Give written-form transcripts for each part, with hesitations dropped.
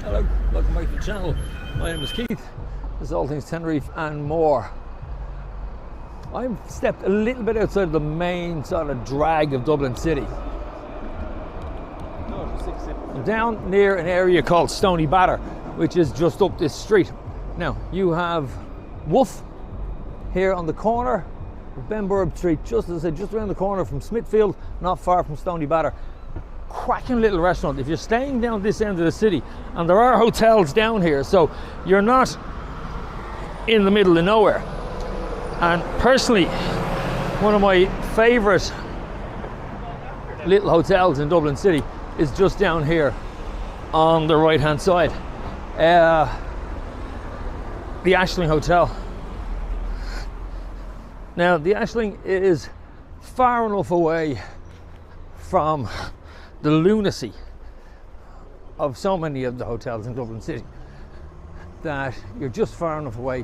Hello, welcome back to the channel. My name is Keith. This is all things Tenerife and more. I've stepped a little bit outside of the main sort of drag of Dublin City. I'm down near an area called Stoneybatter, which is just up this street. Now, you have Woof here on the corner of Benburb Street, just as I said, just around the corner from Smithfield, not far from Stoneybatter. Cracking little restaurant. If you're staying down this end of the city, and there are hotels down here, so you're not in the middle of nowhere. And personally, one of my favourite little hotels in Dublin City is just down here on the right hand side. The Ashling Hotel. Now, the Ashling is far enough away from the lunacy of so many of the hotels in Dublin City that you're just far enough away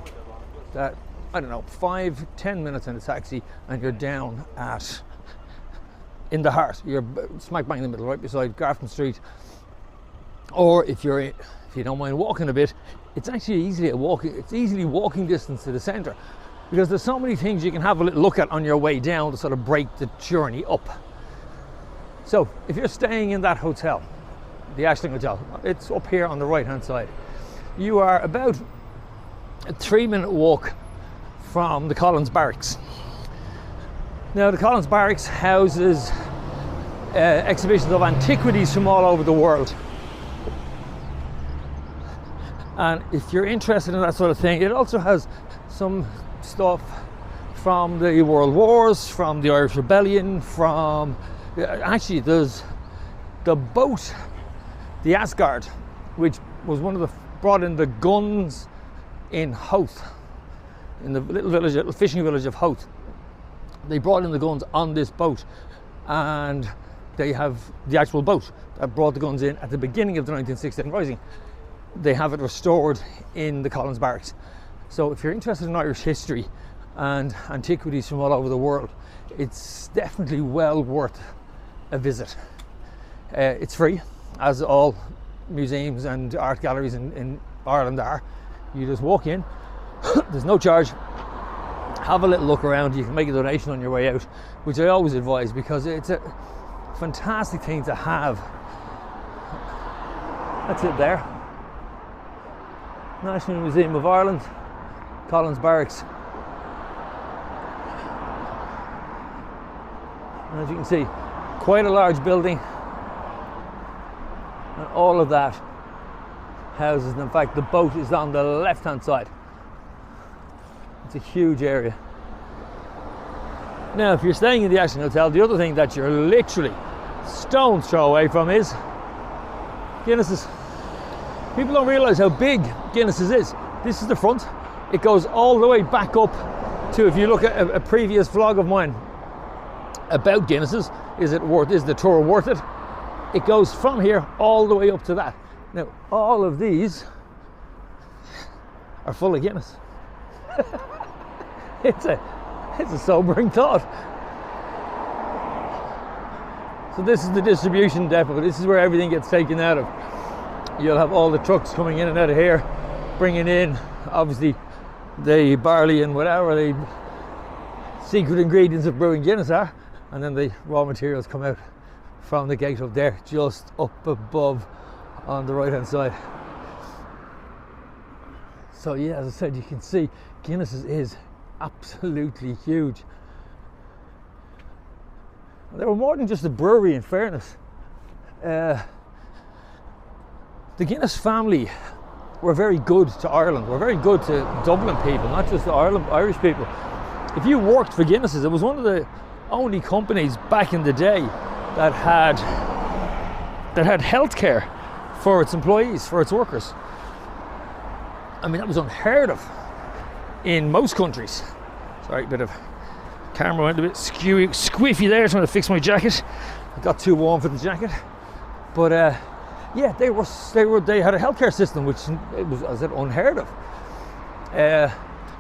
that, I don't know, 5-10 minutes in a taxi and you're down in the heart. You're smack bang in the middle, right beside Grafton Street. Or if you don't mind walking a bit, it's actually easily walking distance to the centre, because there's so many things you can have a little look at on your way down to sort of break the journey up. So if you're staying in that hotel, the Ashling Hotel, it's up here on the right hand side. You are about a 3-minute walk from the Collins Barracks. Now, the Collins Barracks houses exhibitions of antiquities from all over the world. And if you're interested in that sort of thing, it also has some stuff from the World Wars, from the Irish Rebellion, from... Actually, there's the boat, the Asgard, which was one of the brought in the guns in Howth, in the little fishing village of Howth. They brought in the guns on this boat, and they have the actual boat that brought the guns in at the beginning of the 1916 Rising. They have it restored in the Collins Barracks. So if you're interested in Irish history and antiquities from all over the world, it's definitely well worth a visit. It's free, as all museums and art galleries in Ireland are. You just walk in, there's no charge, have a little look around. You can make a donation on your way out, which I always advise, because it's a fantastic thing to have. That's it there. National Museum of Ireland, Collins Barracks. And as you can see, quite a large building, and all of that houses, and in fact the boat is on the left hand side. It's a huge area. Now, if you're staying in the Ashling Hotel, the other thing that you're literally stone's throw away from is Guinness's. People don't realise how big Guinness's is. This is the front. It goes all the way back up to, if you look at a previous vlog of mine about Guinness's, is the tour worth it? It goes from here all the way up to that. Now, all of these are full of Guinness. It's a sobering thought. So this is the distribution depot. This is where everything gets taken out of. You'll have all the trucks coming in and out of here, bringing in, obviously, the barley and whatever the secret ingredients of brewing Guinness are, and then the raw materials come out from the gate up there, just up above on the right hand side. So yeah, as I said, you can see Guinness is absolutely huge. They were more than just a brewery, in fairness. The Guinness family were very good to Ireland, were very good to Dublin people, not just the Irish people. If you worked for Guinness's, it was one of the only companies back in the day that had healthcare for its employees, for its workers. I mean, that was unheard of in most countries. Sorry, a bit of camera went a bit squiffy there, trying to fix my jacket. It got too warm for the jacket. But yeah, they had a healthcare system which it was, as I said, unheard of.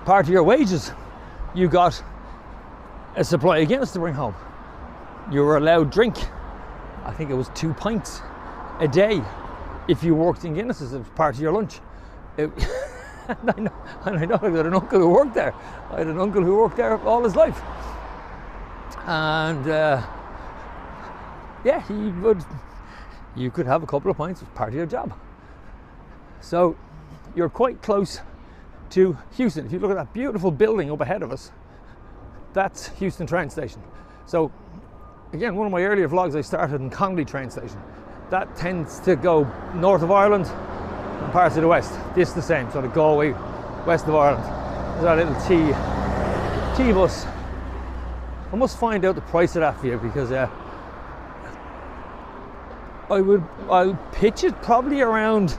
Part of your wages, you got a supply of Guinness to bring home. You were allowed drink, I think it was 2 pints a day if you worked in Guinness as part of your lunch. And I know I got an uncle who worked there. I had an uncle who worked there all his life. And yeah, you could have a couple of pints as part of your job. So you're quite close to Heuston. If you look at that beautiful building up ahead of us, that's Heuston train station. So again, one of my earlier vlogs, I started in Connolly train station. That tends to go north of Ireland and parts of the west. This is the same, so the Galway, west of Ireland. There's our little T bus. I must find out the price of that for you, because I'll pitch it probably around,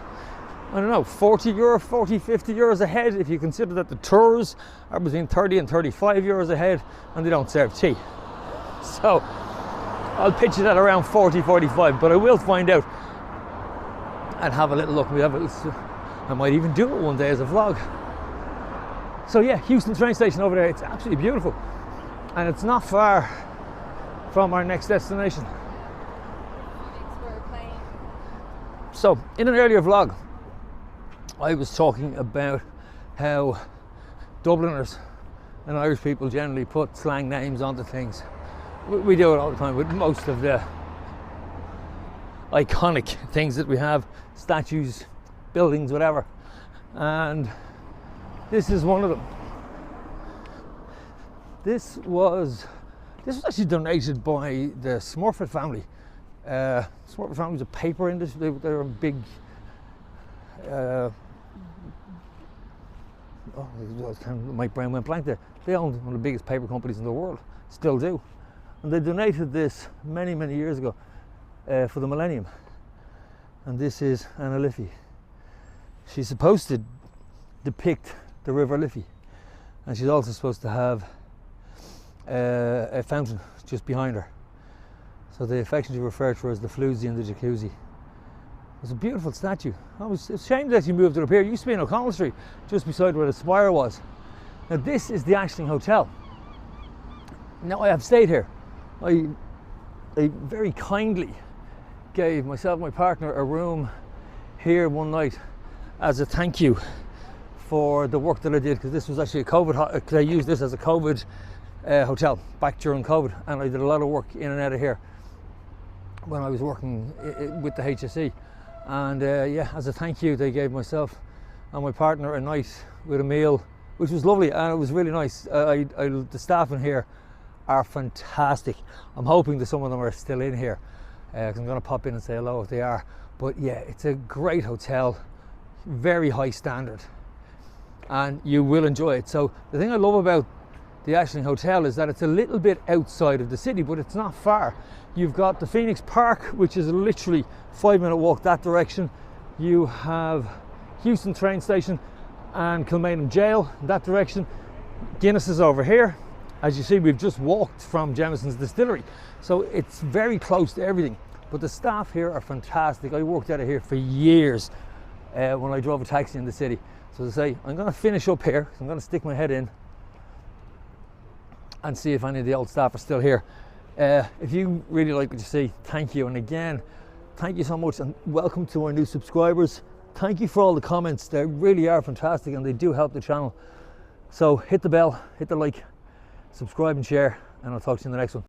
I don't know, 40 euro, 40, 50 euros a head, if you consider that the tours are between 30 and 35 euros a head, and they don't serve tea. So I'll pitch it at around 40, 45, but I will find out and have a little look. I might even do it one day as a vlog. So yeah, Heuston train station over there, it's absolutely beautiful. And it's not far from our next destination. So, in an earlier vlog, I was talking about how Dubliners and Irish people generally put slang names onto things. We do it all the time with most of the iconic things that we have, statues, buildings, whatever. And this is one of them. This was actually donated by the Smurfit family. Smurfit family was a paper industry. They're a big. My brain went blank there. They owned one of the biggest paper companies in the world, still do, and they donated this many years ago for the millennium. And this is Anna Liffey. She's supposed to depict the River Liffey, and she's also supposed to have a fountain just behind her. So they affectionately refer to her as the floozy and the jacuzzi. It's a beautiful statue. It's a shame that you moved it up here. It used to be in O'Connell Street, just beside where the spire was. Now this is the Ashling Hotel. Now I have stayed here. I very kindly gave myself and my partner a room here one night as a thank you for the work that I did, because this was actually a COVID, I used this as a COVID hotel back during COVID, and I did a lot of work in and out of here when I was working with the HSE. And yeah, as a thank you, they gave myself and my partner a night with a meal, which was lovely, and it was really nice. The staff in here are fantastic. I'm hoping that some of them are still in here, because I'm going to pop in and say hello if they are. But yeah, it's a great hotel, very high standard, and you will enjoy it. So the thing I love about the Ashling Hotel is that it's a little bit outside of the city, but it's not far. You've got the Phoenix Park, which is literally 5-minute walk that direction. You have Heuston train station and Kilmainham jail in that direction. Guinness is over here. As you see, we've just walked from Jameson's distillery, so it's very close to everything. But the staff here are fantastic. I worked out of here for years when I drove a taxi in the city. So as I say, I'm going to finish up here. I'm going to stick my head in and see if any of the old staff are still here. If you really like what you see, thank you. And again, thank you so much, and welcome to our new subscribers. Thank you for all the comments. They really are fantastic, and they do help the channel. So hit the bell, hit the like, subscribe and share, and I'll talk to you in the next one.